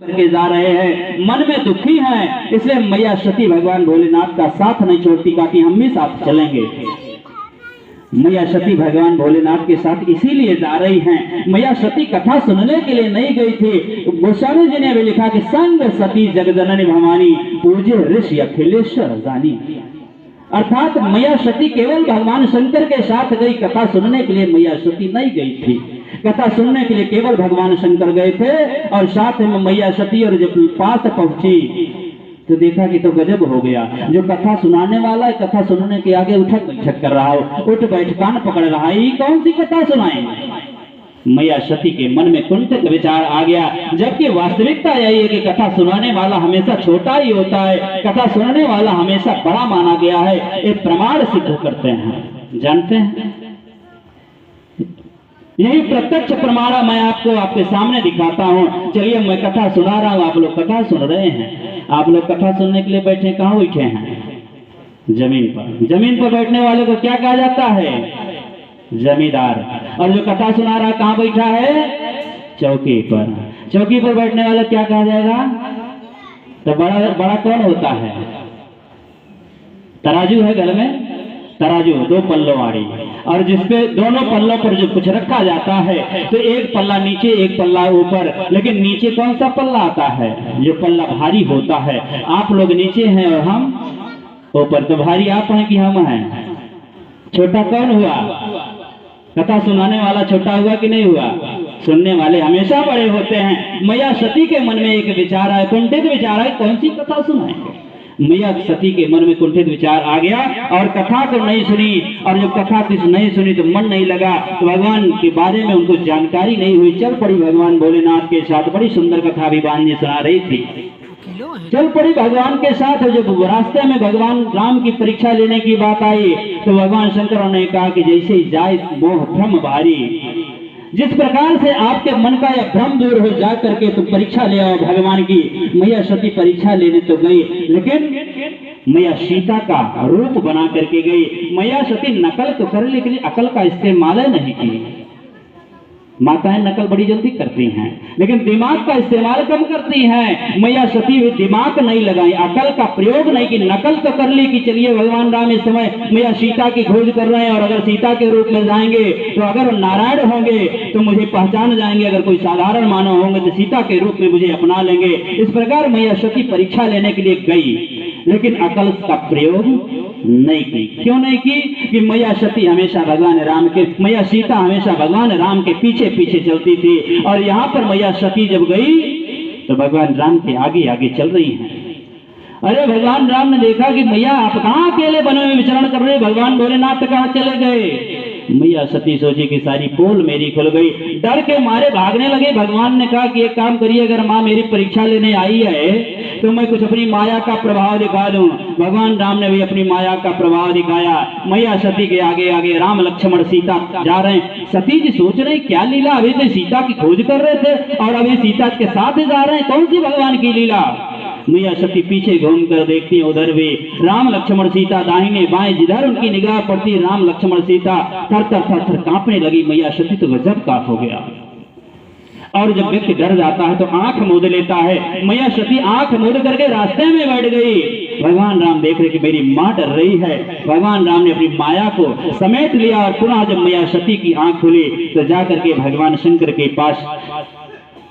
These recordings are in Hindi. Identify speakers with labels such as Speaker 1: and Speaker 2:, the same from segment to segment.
Speaker 1: करके जा रहे हैं, मन में दुखी हैं, इसलिए मैया सती भगवान भोलेनाथ का साथ नहीं छोड़ती, कहती हम भी साथ चलेंगे। मैया सती भगवान भोलेनाथ के साथ इसीलिए जा रही हैं। मैया सती कथा सुनने के लिए नहीं गई थी। गोस्वामी जी ने भी लिखा कि संग सती जगजननी भवानी पूजे ऋषि अखिलेश्वर जानी, अर्थात मैया सती केवल भगवान शंकर के साथ गई, कथा सुनने के लिए मैया सती नहीं गई थी। कथा सुनने के लिए केवल भगवान शंकर गए थे और साथ में मैया सती। और जब पास पहुंची तो देखा कि तो गजब हो गया, जो कथा सुनाने वाला है कथा सुनने के आगे उठक बैठक कर रहा हो, उठ बैठ कान पकड़ रहा है, ये कौन सी कथा सुनाएंगे। मैया सती के मन में कुंठित विचार आ गया, जबकि वास्तविकता यही है कि कथा सुनाने वाला हमेशा छोटा ही होता है, कथा सुनने वाला हमेशा बड़ा माना गया है। ये प्रमाण सिद्ध करते हैं, जानते हैं। यही प्रत्यक्ष प्रमाण मैं आपको आपके सामने दिखाता हूँ। चलिए मैं कथा सुना रहा हूँ, आप लोग कथा सुन रहे हैं। आप लोग कथा सुनने के लिए बैठे, कहाँ बैठे हैं? जमीन पर। जमीन पर बैठने वाले को क्या कहा जाता है? जमींदार। और जो कथा सुना रहा कहाँ बैठा है? चौकी पर। चौकी पर बैठने वाला क्या कहा जाएगा? तो बड़ा कौन होता है? तराजू है घर में, तराजू दो पल्लों वाली, और जिसपे दोनों पल्लों पर जो कुछ रखा जाता है तो एक पल्ला नीचे एक पल्ला ऊपर, लेकिन नीचे कौन सा पल्ला आता है? जो पल्ला भारी होता है। आप लोग नीचे हैं और हम ऊपर, तो भारी आप हैं कि हम हैं? छोटा कौन हुआ? कथा सुनाने वाला छोटा हुआ कि नहीं हुआ? सुनने वाले हमेशा बड़े होते हैं। मैया सती के मन में एक विचार आया, कुंठित विचार आया, कौन सी कथा सुनाएंगे। मैया सती के मन में कुंठित विचार आ गया और कथा को नहीं सुनी, और जब कथा किसी नहीं सुनी तो मन नहीं लगा, तो भगवान के बारे में उनको जानकारी नहीं हुई। चल पड़ी भगवान भोलेनाथ के साथ, बड़ी सुंदर कथा विवान जी सुना रही थी। चल पड़ी भगवान के साथ। जब रास्ते में भगवान राम की परीक्षा लेने की बात आई तो भगवान शंकर ने कहा कि जैसे ही जाए मोह भ्रम भारी, जिस प्रकार से आपके मन का यह भ्रम दूर हो जा करके तुम परीक्षा ले आओ भगवान की। मैया सती परीक्षा लेने तो गई, लेकिन मैया सीता का रूप बना करके गई। मैया सती नकल तो कर, लेकिन अकल का इस्तेमाल नहीं की। माताएं नकल बड़ी जल्दी करती हैं, लेकिन दिमाग का इस्तेमाल कम करती हैं। मैया सती भी दिमाग नहीं लगाई, अकल का प्रयोग नहीं की, नकल तो कर ली कि चलिए भगवान राम इस समय मैया सीता की खोज कर रहे हैं, और अगर सीता के रूप में जाएंगे तो अगर नारायण होंगे तो मुझे पहचान जाएंगे, अगर कोई साधारण मानव होंगे तो सीता के रूप में मुझे अपना लेंगे। इस प्रकार मैया सती परीक्षा लेने के लिए गई, लेकिन अकल का प्रयोग नहीं की। क्यों नहीं की? कि मैया सती हमेशा भगवान राम के, मैया सीता हमेशा भगवान राम के पीछे पीछे चलती थी, और यहाँ पर मैया सती जब गई तो भगवान राम के आगे आगे चल रही हैं। अरे भगवान राम ने देखा कि मैया आप कहाँ अकेले बने में विचरण कर रहे, भगवान भोलेनाथ कहाँ चले गए। मैया सती सोची कि सारी पोल मेरी खुल गई, डर के मारे भागने लगे। भगवान ने कहा कि एक काम करिए, अगर माँ मेरी परीक्षा लेने आई है तो मैं कुछ अपनी माया का प्रभाव दिखा दूं। भगवान राम ने भी अपनी माया का प्रभाव दिखाया। मैया सती के आगे आगे राम लक्ष्मण सीता जा रहे हैं। सती जी सोच रहे क्या लीला, अभी तो सीता की खोज कर रहे थे और अभी सीता के साथ जा रहे हैं, कौन सी भगवान की लीला। मैया सती पीछे घूमकर देखती है, उधर भी राम लक्ष्मण सीता दाहिने बाएं, जिधर उनकी निगाह पड़ती राम लक्ष्मण सीता थर थर थर थर कांपने लगी। मैया सती तो गजब कांप हो गया। और जब व्यक्ति डर जाता है तो आंख मूंद लेता है। मैया सती आंख मूंद करके रास्ते में बैठ गई। भगवान राम देख रहे कि मेरी माँ डर रही है। भगवान राम ने अपनी माया को समेट लिया, और पुनः जब मैया सती की आंख खुली तो जाकर के भगवान शंकर के पास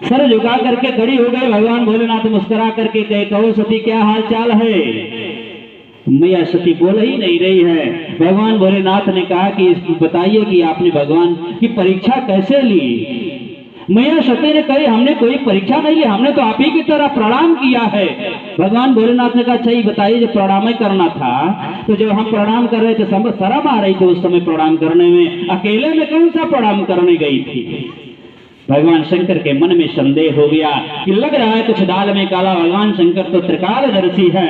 Speaker 1: सर झुका करके खड़ी हो गए। भगवान भोलेनाथ मुस्कुरा करके कहे, कहो सती क्या हाल चाल है। मैया सती बोल ही नहीं रही है। भगवान भोलेनाथ ने कहा कि बताइए कि आपने भगवान की परीक्षा कैसे ली। मैया सती ने कही, हमने कोई परीक्षा नहीं ली, हमने तो आप ही की तरह प्रणाम किया है। भगवान भोलेनाथ ने कहा, अच्छा बताइए, जब प्रणाम करना था तो जब हम प्रणाम कर रहे थे शर्म आ रही थी उस समय प्रणाम करने में, अकेले में कौन सा प्रणाम करने गई थी। भगवान शंकर के मन में संदेह हो गया कि लग रहा है कुछ दाल में काला। भगवान शंकर तो त्रिकालदर्शी है,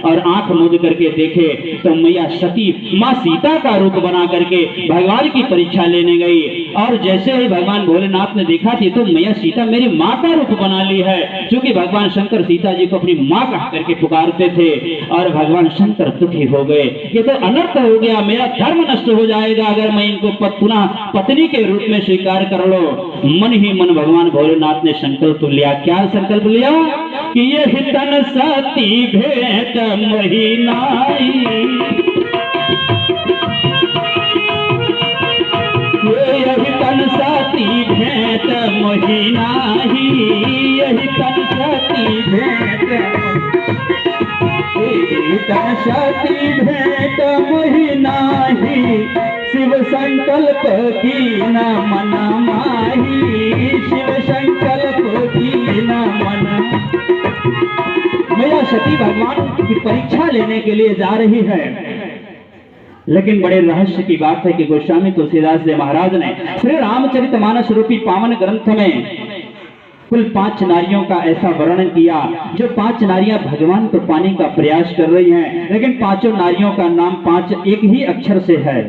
Speaker 1: और आंख मूंद करके देखे तो मैया सती माँ सीता का रूप बना करके भगवान की परीक्षा लेने गई। और जैसे ही भगवान भोलेनाथ ने देखा थी तो मैया सीता मेरी माँ का रूप बना ली है, क्योंकि भगवान शंकर सीता जी को अपनी माँ कह करके पुकारते थे। और भगवान शंकर दुखी हो गए, ये तो अनर्थ हो गया, मेरा धर्म नष्ट हो जाएगा अगर मैं इनको पुनः पत्नी के रूप में स्वीकार कर लो। मन ही मन भगवान भोलेनाथ ने संकल्प लिया। क्या संकल्प लिया कि ये हितन सती भेंट महीनाई, यही तन सती भेंट महीनाही, यही तन सती भेंट, तन सती भेंट महीनाही, शिव संकल्प की न मना माही, शिव संकल्प की न मना। मैया सती भगवान की परीक्षा लेने के लिए जा रही है, लेकिन बड़े रहस्य की बात है कि गोस्वामी तुलसीदास जी महाराज ने श्री रामचरितमानस रूपी पावन ग्रंथ में कुल 5 नारियों का ऐसा वर्णन किया, जो 5 नारियां भगवान को पाने का प्रयास कर रही हैं, लेकिन 5 नारियों का नाम 5 एक ही अक्षर से है।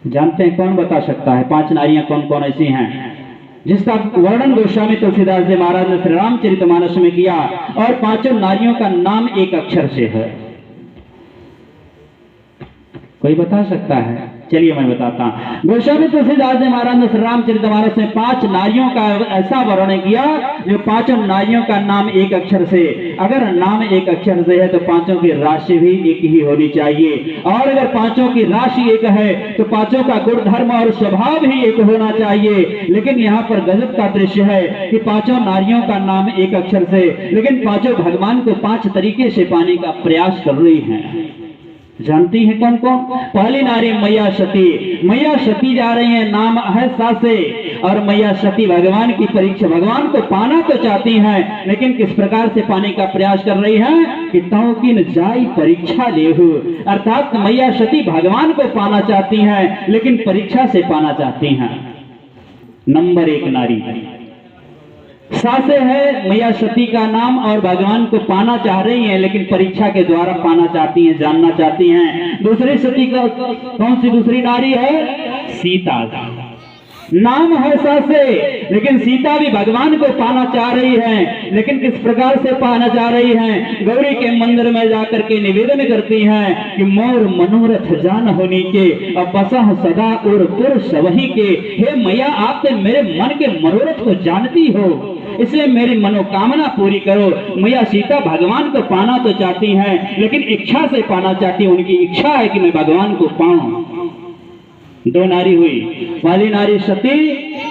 Speaker 1: जानते हैं कौन बता सकता है 5 नारियां कौन कौन ऐसी हैं जिसका वर्णन गोस्वामी तुलसीदास जी महाराज ने श्री रामचरितमानस में किया, और 5 नारियों का नाम एक अक्षर से है? कोई बता सकता है? चलिए मैं बताता हूं। गोस्वामी तुलसीदास जी महाराज ने श्री रामचरितमानस में 5 नारियों का ऐसा वर्णन किया जो 5 नारियों का नाम एक अक्षर से। अगर नाम एक अक्षर से है तो 5 की राशि भी एक ही होनी चाहिए, और अगर 5 की राशि एक है तो 5 का गुण धर्म और स्वभाव भी एक होना चाहिए। लेकिन यहाँ पर गजब का दृश्य है कि 5 नारियों का नाम एक अक्षर से, लेकिन 5 भगवान को 5 तरीके से पाने का प्रयास कर रही हैं। जानती हैं कौन कौन? पहली नारी मैया सती। मैया सती जा रही है, नाम है सासे, और मैया सती भगवान की परीक्षा, भगवान को पाना तो चाहती हैं, लेकिन किस प्रकार से पाने का प्रयास कर रही हैं कि तौ किन जाई परीक्षा लेहु, अर्थात मैया सती भगवान को पाना चाहती हैं लेकिन परीक्षा से पाना चाहती हैं। नंबर 1 नारी सासे है मैया सती का नाम, और भगवान को पाना चाह रही हैं लेकिन परीक्षा के द्वारा पाना चाहती हैं, जानना चाहती हैं। दूसरी सती का कौन सी दूसरी नारी है? सीता। नाम है सासे, लेकिन सीता भी भगवान को पाना चाह रही है, लेकिन किस प्रकार से पाना चाह रही हैं? गौरी के मंदिर में जाकर के निवेदन करती हैं कि मोर मनोरथ जान होनी के, अब बसह सदा और पुरुष वही के। हे मैया, आप तो मेरे मन के मनोरथ को जानती हो, इसलिए मेरी मनोकामना पूरी करो। मैया सीता भगवान को पाना तो चाहती हैं लेकिन इच्छा से पाना चाहती है, उनकी इच्छा है कि मैं भगवान को पाऊं। 2 नारी हुई। पहली नारी सती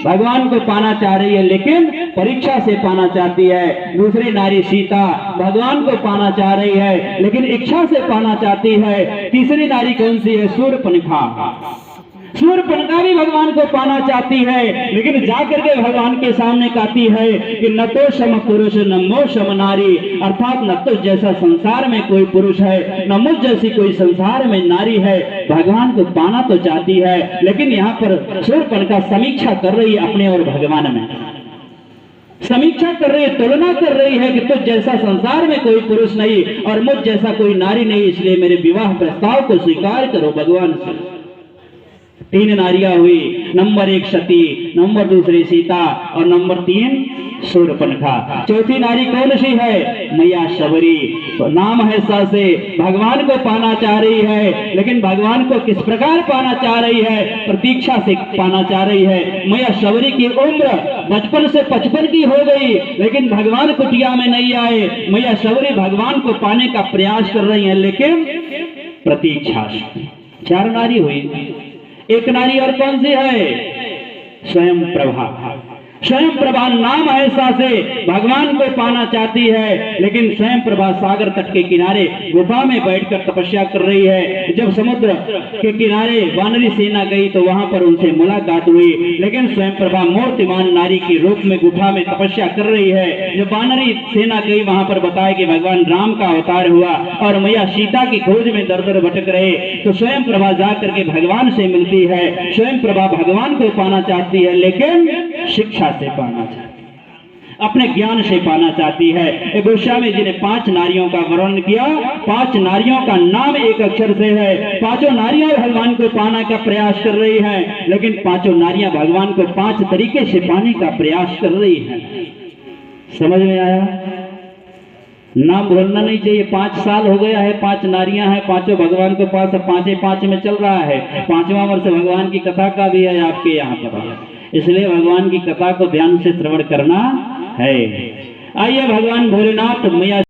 Speaker 1: भगवान को पाना चाह रही है लेकिन परीक्षा से पाना चाहती है। दूसरी नारी सीता भगवान को पाना चाह रही है लेकिन इच्छा से पाना चाहती है। तीसरी नारी कौन सी है? शूर्पणखा। शूर्पणखा भी भगवान को पाना चाहती है लेकिन जाकर के भगवान के सामने कहती है कि न तो सम पुरुष न मो सम नारी, अर्थात न तो जैसा संसार में कोई पुरुष है न मुझ जैसी कोई संसार में नारी है। भगवान को पाना तो चाहती है लेकिन यहाँ पर शूर्पणखा समीक्षा कर रही है अपने और भगवान में, समीक्षा कर रही है, तुलना कर रही है कि तुझ जैसा संसार में कोई पुरुष नहीं और मुझ जैसा कोई नारी नहीं, इसलिए मेरे विवाह प्रस्ताव को स्वीकार करो भगवान से। 3 नारियां हुई। नंबर 1 सती, नंबर 2 सीता और नंबर 3 शूर्पणखा। चौथी नारी कौन सी है? मैया शबरी। तो नाम है सासे, भगवान को पाना चाह रही है लेकिन भगवान को किस प्रकार पाना चाह रही है? प्रतीक्षा से पाना चाह रही है। मैया शबरी की उम्र बचपन से 55 की हो गई लेकिन भगवान कुटिया में नहीं आए। मैया शबरी भगवान को पाने का प्रयास कर रही है लेकिन प्रतीक्षा से। 4 नारी हुई। 1 नारी और कौन सी है? स्वयं प्रभा। स्वयं प्रभा नाम है सासे, भगवान को पाना चाहती है लेकिन स्वयं प्रभा सागर तट के किनारे गुफा में बैठकर तपस्या कर रही है। जब समुद्र के किनारे वानरी सेना गई तो वहां पर उनसे मुलाकात हुई, लेकिन स्वयं प्रभा मूर्तिमान नारी के रूप में गुफा में तपस्या कर रही है। जब वानरी सेना गई वहां पर बताया कि भगवान राम का अवतार हुआ और मैया सीता की खोज में दर दर भटक रहे, तो स्वयं प्रभा जाकर के भगवान से मिलती है। स्वयं प्रभा भगवान को पाना चाहती है लेकिन शिक्षा से पाना चाहती है। अपने ज्ञान से पाना चाहती है। एक गोस्वामी जी ने 5 नारियों का वर्णन किया। 5 नारियों का नाम एक अक्षर से है। 5 नारियां भगवान को पाने का प्रयास कर रही हैं, लेकिन 5 नारियां भगवान को 5 तरीके से पाने का प्रयास कर रही हैं। समझ में आया? नाम भूलना नहीं चाहिए। 5 साल हो गया है, 5 नारियां हैं, 5 भगवान के पास, 5 में चल रहा है। 5वां वर्ष भगवान की कथा का भी है आपके यहाँ पर, इसलिए भगवान की कथा को ध्यान से श्रवण करना है। आइए भगवान भोलेनाथ मैया